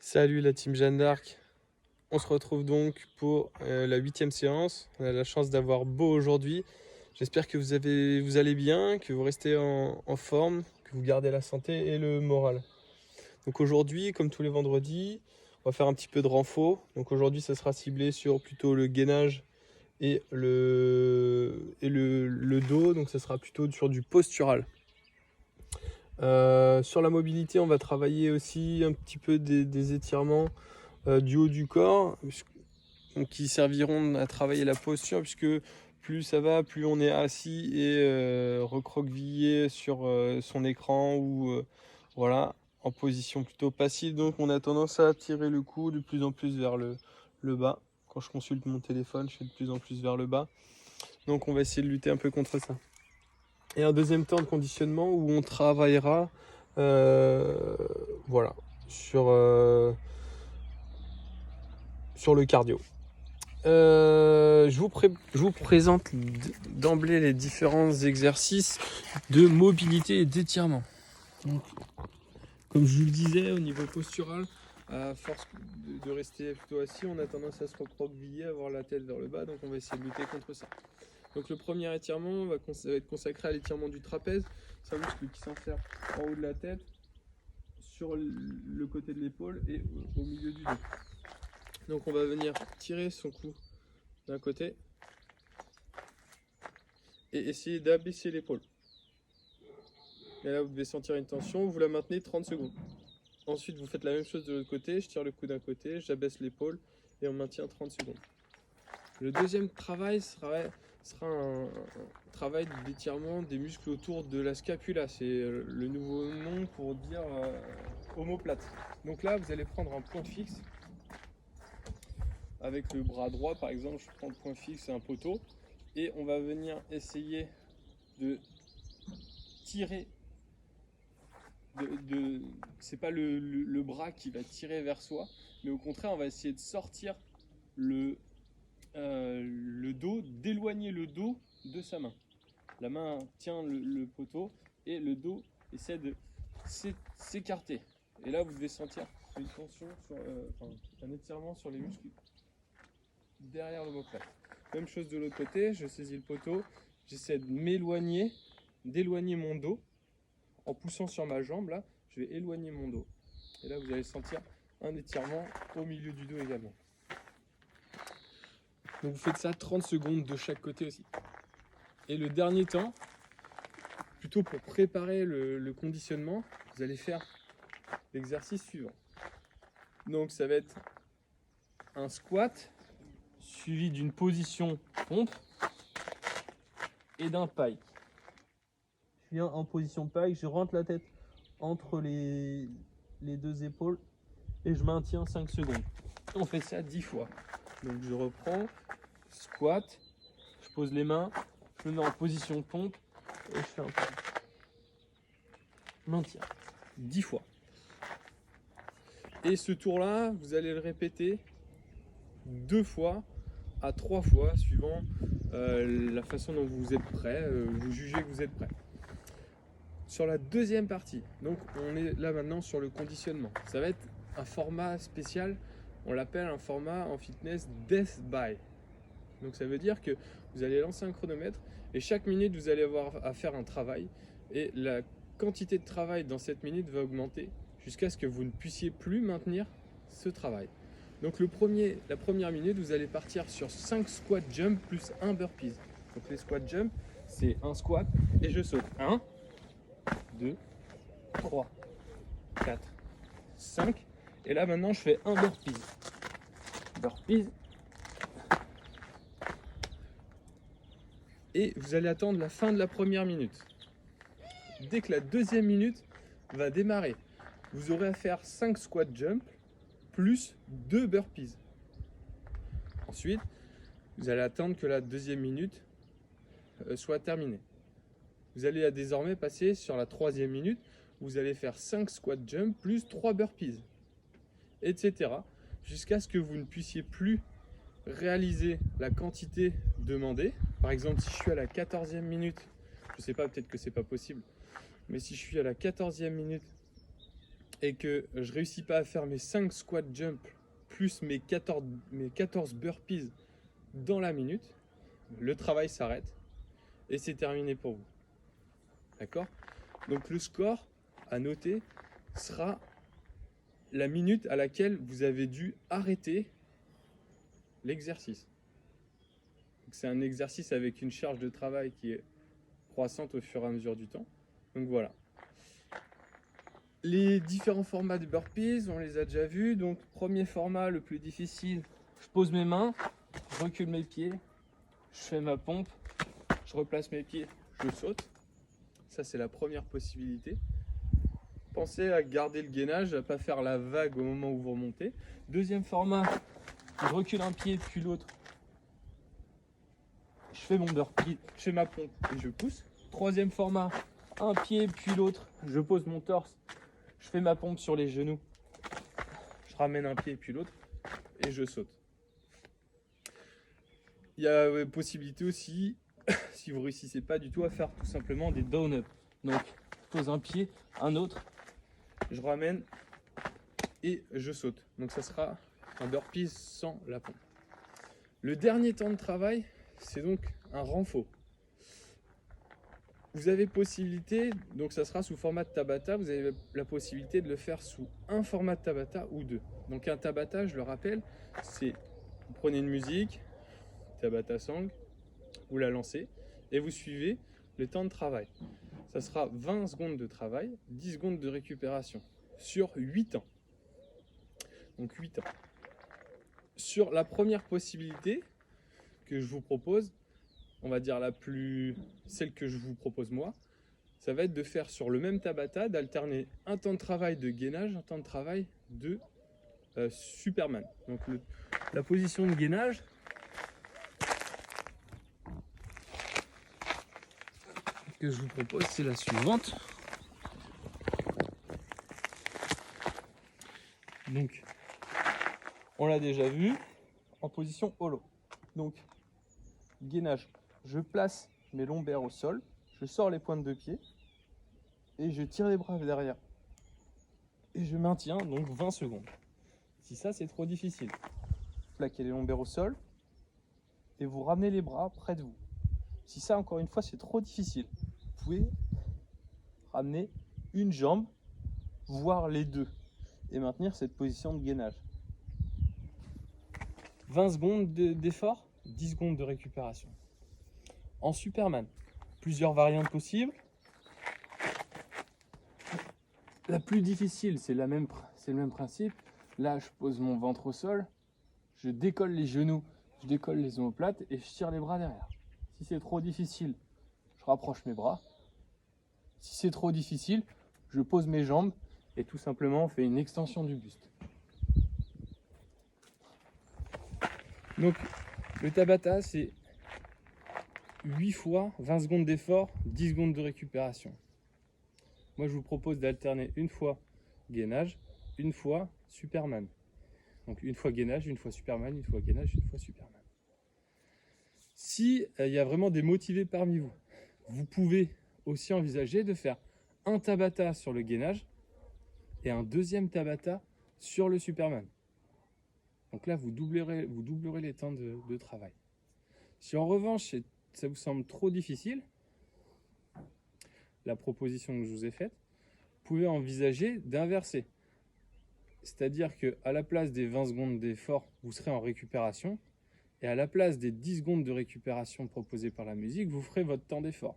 Salut la team Jeanne d'Arc. On se retrouve donc pour la 8e séance. On a la chance d'avoir beau aujourd'hui. J'espère que vous allez bien, que vous restez en forme, que vous gardez la santé et le moral. Donc aujourd'hui, comme tous les vendredis, on va faire un petit peu de renfort. Donc aujourd'hui, ça sera ciblé sur plutôt le gainage et le dos. Donc ça sera plutôt sur du postural. Sur la mobilité, on va travailler aussi un petit peu des étirements du haut du corps, qui serviront à travailler la posture, puisque plus ça va, plus on est assis et recroquevillé sur son écran ou voilà, en position plutôt passive. Donc on a tendance à tirer le cou de plus en plus vers le bas. Quand je consulte mon téléphone, je fais de plus en plus vers le bas. Donc on va essayer de lutter un peu contre ça. Et un deuxième temps de conditionnement où on travaillera voilà, sur le cardio. Je vous présente d'emblée les différents exercices de mobilité et d'étirement. Donc, comme je vous le disais, au niveau postural, à force de rester plutôt assis, on a tendance à se recroqueviller, avoir la tête vers le bas, donc on va essayer de lutter contre ça. Donc le premier étirement va être consacré à l'étirement du trapèze. C'est un muscle qui s'insère en haut de la tête, sur le côté de l'épaule et au milieu du dos. Donc on va venir tirer son cou d'un côté et essayer d'abaisser l'épaule. Et là vous devez sentir une tension, vous la maintenez 30 secondes. Ensuite vous faites la même chose de l'autre côté, je tire le cou d'un côté, j'abaisse l'épaule et on maintient 30 secondes. Le deuxième travail sera un travail d'étirement des muscles autour de la scapula. C'est le nouveau nom pour dire omoplate. Donc là, vous allez prendre un point fixe. Avec le bras droit, par exemple, je prends le point fixe et un poteau. Et on va venir essayer de tirer. C'est pas le bras qui va tirer vers soi, mais au contraire, on va essayer de sortir le dos, d'éloigner le dos de sa main. La main tient le poteau et le dos essaie de s'écarter. Et là, vous devez sentir une tension, un étirement sur les muscles derrière l'omoplate. Même chose de l'autre côté, je saisis le poteau, j'essaie de d'éloigner mon dos. En poussant sur ma jambe, là, je vais éloigner mon dos. Et là, vous allez sentir un étirement au milieu du dos également. Donc vous faites ça 30 secondes de chaque côté aussi. Et le dernier temps, plutôt pour préparer le conditionnement, vous allez faire l'exercice suivant. Donc ça va être un squat suivi d'une position pompe et d'un pike. Je viens en position pike, je rentre la tête entre les deux épaules et je maintiens 5 secondes. On fait ça 10 fois. Donc je reprends, squat, je pose les mains, je me mets en position pompe et je fais un pike. Maintien 10 fois. Et ce tour-là, vous allez le répéter 2 fois à 3 fois, suivant la façon dont vous êtes prêt, vous jugez que vous êtes prêt. Sur la deuxième partie, donc on est là maintenant sur le conditionnement. Ça va être un format spécial, on l'appelle un format en fitness Death by. Donc ça veut dire que vous allez lancer un chronomètre et chaque minute vous allez avoir à faire un travail et la quantité de travail dans cette minute va augmenter jusqu'à ce que vous ne puissiez plus maintenir ce travail. Donc la première minute, vous allez partir sur 5 squat jump plus 1 burpees. Donc les squat jump, c'est un squat et je saute. 1, 2, 3, 4, 5. Et là maintenant, je fais un burpees. Burpees. Et vous allez attendre la fin de la première minute. Dès que la deuxième minute va démarrer, vous aurez à faire 5 squat jump plus 2 burpees. Ensuite, vous allez attendre que la deuxième minute soit terminée. Vous allez désormais passer sur la troisième minute, vous allez faire 5 squat jump plus 3 burpees, etc. jusqu'à ce que vous ne puissiez plus réaliser la quantité demandée. Par exemple, si je suis à la 14e minute, je ne sais pas, peut-être que c'est pas possible, mais si je suis à la 14e minute et que je réussis pas à faire mes 5 squat jump plus mes 14 burpees dans la minute, le travail s'arrête et c'est terminé pour vous. D'accord? Donc le score à noter sera la minute à laquelle vous avez dû arrêter l'exercice. C'est un exercice avec une charge de travail qui est croissante au fur et à mesure du temps. Donc voilà. Les différents formats de burpees, on les a déjà vus. Donc premier format, le plus difficile, je pose mes mains, je recule mes pieds, je fais ma pompe, je replace mes pieds, je saute. Ça c'est la première possibilité. Pensez à garder le gainage, à ne pas faire la vague au moment où vous remontez. Deuxième format, je recule un pied puis l'autre. Je fais mon burpee, je fais ma pompe et je pousse. Troisième format, un pied puis l'autre, je pose mon torse, je fais ma pompe sur les genoux, je ramène un pied puis l'autre et je saute. Il y a possibilité aussi, si vous ne réussissez pas du tout, à faire tout simplement des down-up. Donc, je pose un pied, un autre, je ramène et je saute. Donc ça sera un burpee sans la pompe. Le dernier temps de travail, c'est donc un renfort. Vous avez possibilité, donc ça sera sous format de Tabata, vous avez la possibilité de le faire sous un format de Tabata ou deux. Donc un Tabata, je le rappelle, c'est vous prenez une musique, Tabata Song, vous la lancez et vous suivez le temps de travail. Ça sera 20 secondes de travail, 10 secondes de récupération sur 8 ans. Donc 8 ans. Sur la première possibilité que je vous propose, on va dire celle que je vous propose moi, ça va être de faire sur le même Tabata, d'alterner un temps de travail de gainage, un temps de travail de Superman. Donc la position de gainage, que je vous propose, c'est la suivante. Donc, on l'a déjà vu, en position holo. Donc, gainage, je place mes lombaires au sol, je sors les pointes de pied et je tire les bras derrière. Et je maintiens donc 20 secondes. Si ça c'est trop difficile, plaquez les lombaires au sol et vous ramenez les bras près de vous. Si ça encore une fois c'est trop difficile, vous pouvez ramener une jambe, voire les deux, et maintenir cette position de gainage. 20 secondes d'effort, 10 secondes de récupération. En Superman, plusieurs variantes possibles. La plus difficile, c'est le même principe. Là, je pose mon ventre au sol, je décolle les genoux, je décolle les omoplates et je tire les bras derrière. Si c'est trop difficile, je rapproche mes bras. Si c'est trop difficile, je pose mes jambes et tout simplement on fait une extension du buste. Donc, le Tabata, c'est 8 fois 20 secondes d'effort, 10 secondes de récupération. Moi, je vous propose d'alterner une fois gainage, une fois Superman. Donc, une fois gainage, une fois Superman, une fois gainage, une fois Superman. Si il y a vraiment des motivés parmi vous, vous pouvez aussi envisager de faire un Tabata sur le gainage et un deuxième Tabata sur le Superman. Donc là, vous doublerez les temps de travail. Si en revanche, ça vous semble trop difficile, la proposition que je vous ai faite, vous pouvez envisager d'inverser. C'est-à-dire qu'à la place des 20 secondes d'effort, vous serez en récupération, et à la place des 10 secondes de récupération proposées par la musique, vous ferez votre temps d'effort.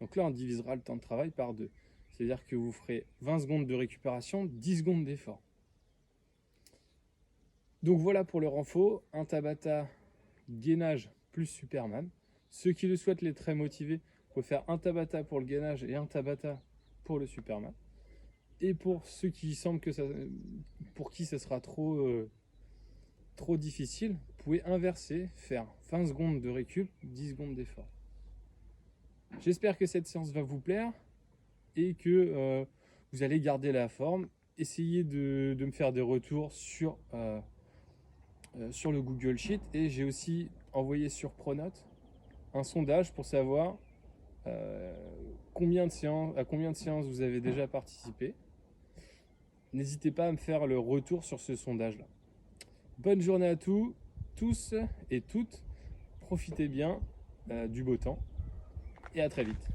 Donc là, on divisera le temps de travail par 2. C'est-à-dire que vous ferez 20 secondes de récupération, 10 secondes d'effort. Donc voilà pour le renfort, un Tabata gainage plus Superman. Ceux qui le souhaitent, les très motivés, peuvent faire un Tabata pour le gainage et un Tabata pour le Superman. Et pour ceux qui semblent pour qui ce sera trop difficile, vous pouvez inverser, faire 20 secondes de récup, 10 secondes d'effort. J'espère que cette séance va vous plaire et que vous allez garder la forme. Essayez de me faire des retours sur le Google Sheet, et j'ai aussi envoyé sur Pronote un sondage pour savoir à combien de séances vous avez déjà participé. n'hésitez pas à me faire le retour sur ce sondage-là. Bonne journée à tous et toutes. Profitez bien du beau temps et à très vite.